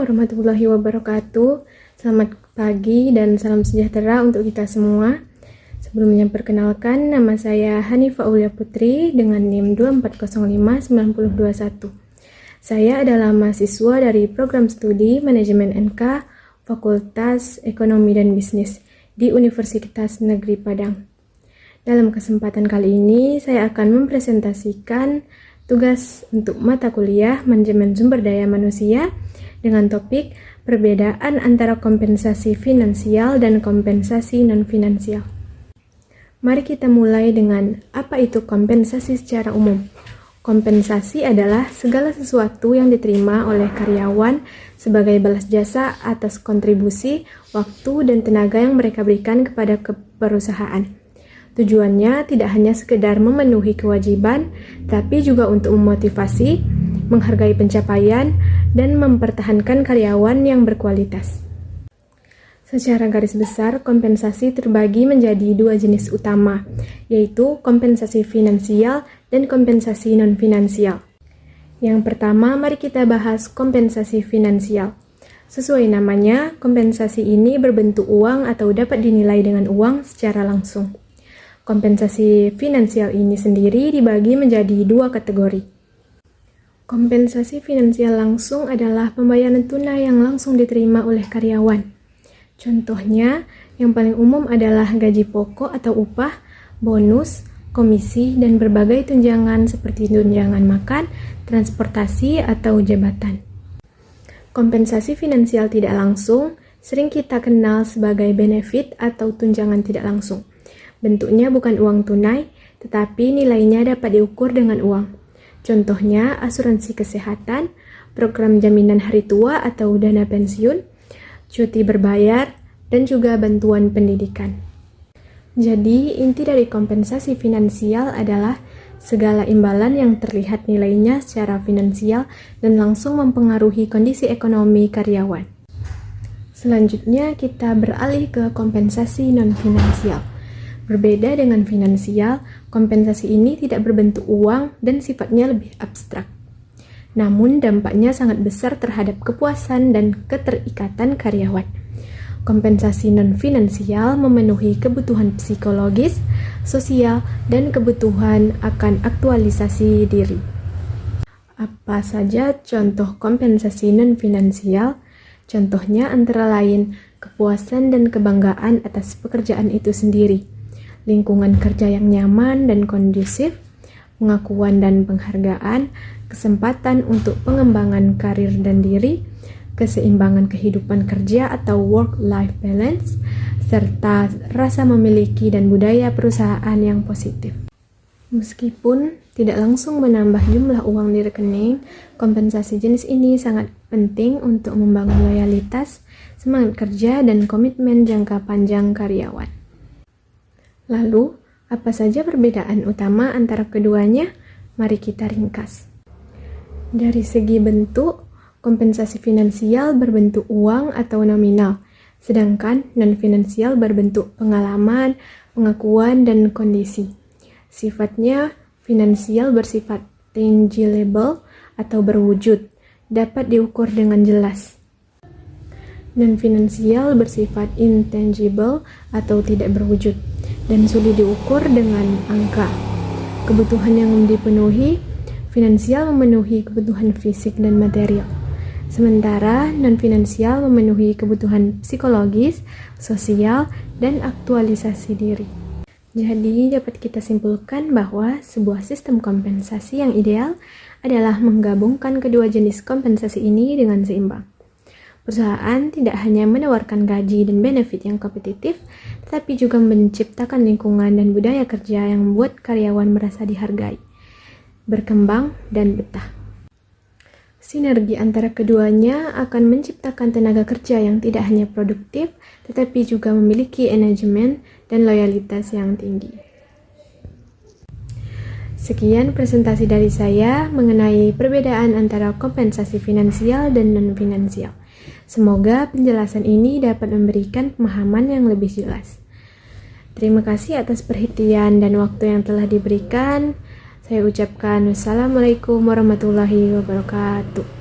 warahmatullahi wabarakatuh. Selamat pagi dan salam sejahtera untuk kita semua. Sebelumnya perkenalkan, nama saya Hanifah Aulia Putri dengan NIM 24059021. Saya adalah mahasiswa dari program studi Manajemen NK Fakultas Ekonomi dan Bisnis di Universitas Negeri Padang. Dalam kesempatan kali ini, saya akan mempresentasikan tugas untuk mata kuliah Manajemen Sumber Daya Manusia dengan topik perbedaan antara kompensasi finansial dan kompensasi non-finansial. Mari kita mulai dengan apa itu kompensasi secara umum. Kompensasi adalah segala sesuatu yang diterima oleh karyawan sebagai balas jasa atas kontribusi, waktu, dan tenaga yang mereka berikan kepada perusahaan. Tujuannya tidak hanya sekedar memenuhi kewajiban, tapi juga untuk memotivasi, menghargai pencapaian, dan mempertahankan karyawan yang berkualitas. Secara garis besar, kompensasi terbagi menjadi dua jenis utama, yaitu kompensasi finansial dan kompensasi non-finansial. Yang pertama, mari kita bahas kompensasi finansial. Sesuai namanya, kompensasi ini berbentuk uang atau dapat dinilai dengan uang secara langsung. Kompensasi finansial ini sendiri dibagi menjadi dua kategori. Kompensasi finansial langsung adalah pembayaran tunai yang langsung diterima oleh karyawan. Contohnya, yang paling umum adalah gaji pokok atau upah, bonus, komisi, dan berbagai tunjangan seperti tunjangan makan, transportasi, atau jabatan. Kompensasi finansial tidak langsung sering kita kenal sebagai benefit atau tunjangan tidak langsung. Bentuknya bukan uang tunai, tetapi nilainya dapat diukur dengan uang. Contohnya, asuransi kesehatan, program jaminan hari tua atau dana pensiun, cuti berbayar, dan juga bantuan pendidikan. Jadi, inti dari kompensasi finansial adalah segala imbalan yang terlihat nilainya secara finansial dan langsung mempengaruhi kondisi ekonomi karyawan. Selanjutnya, kita beralih ke kompensasi non-finansial. Berbeda dengan finansial, kompensasi ini tidak berbentuk uang dan sifatnya lebih abstrak. Namun dampaknya sangat besar terhadap kepuasan dan keterikatan karyawan. Kompensasi non-finansial memenuhi kebutuhan psikologis, sosial, dan kebutuhan akan aktualisasi diri. Apa saja contoh kompensasi non-finansial? Contohnya antara lain kepuasan dan kebanggaan atas pekerjaan itu sendiri, lingkungan kerja yang nyaman dan kondusif, pengakuan dan penghargaan, kesempatan untuk pengembangan karir dan diri, keseimbangan kehidupan kerja atau work-life balance, serta rasa memiliki dan budaya perusahaan yang positif. Meskipun tidak langsung menambah jumlah uang di rekening, kompensasi jenis ini sangat penting untuk membangun loyalitas, semangat kerja, dan komitmen jangka panjang karyawan. Lalu, apa saja perbedaan utama antara keduanya? Mari kita ringkas. Dari segi bentuk, kompensasi finansial berbentuk uang atau nominal, sedangkan non-finansial berbentuk pengalaman, pengakuan, dan kondisi. Sifatnya, finansial bersifat tangible atau berwujud, dapat diukur dengan jelas. Non-finansial bersifat intangible atau tidak berwujud dan sulit diukur dengan angka. Kebutuhan yang dipenuhi, finansial memenuhi kebutuhan fisik dan material. Sementara non-finansial memenuhi kebutuhan psikologis, sosial, dan aktualisasi diri. Jadi dapat kita simpulkan bahwa sebuah sistem kompensasi yang ideal adalah menggabungkan kedua jenis kompensasi ini dengan seimbang. Perusahaan tidak hanya menawarkan gaji dan benefit yang kompetitif, tetapi juga menciptakan lingkungan dan budaya kerja yang membuat karyawan merasa dihargai, berkembang, dan betah. Sinergi antara keduanya akan menciptakan tenaga kerja yang tidak hanya produktif, tetapi juga memiliki manajemen dan loyalitas yang tinggi. Sekian presentasi dari saya mengenai perbedaan antara kompensasi finansial dan non-finansial. Semoga penjelasan ini dapat memberikan pemahaman yang lebih jelas. Terima kasih atas perhatian dan waktu yang telah diberikan. Saya ucapkan wassalamualaikum warahmatullahi wabarakatuh.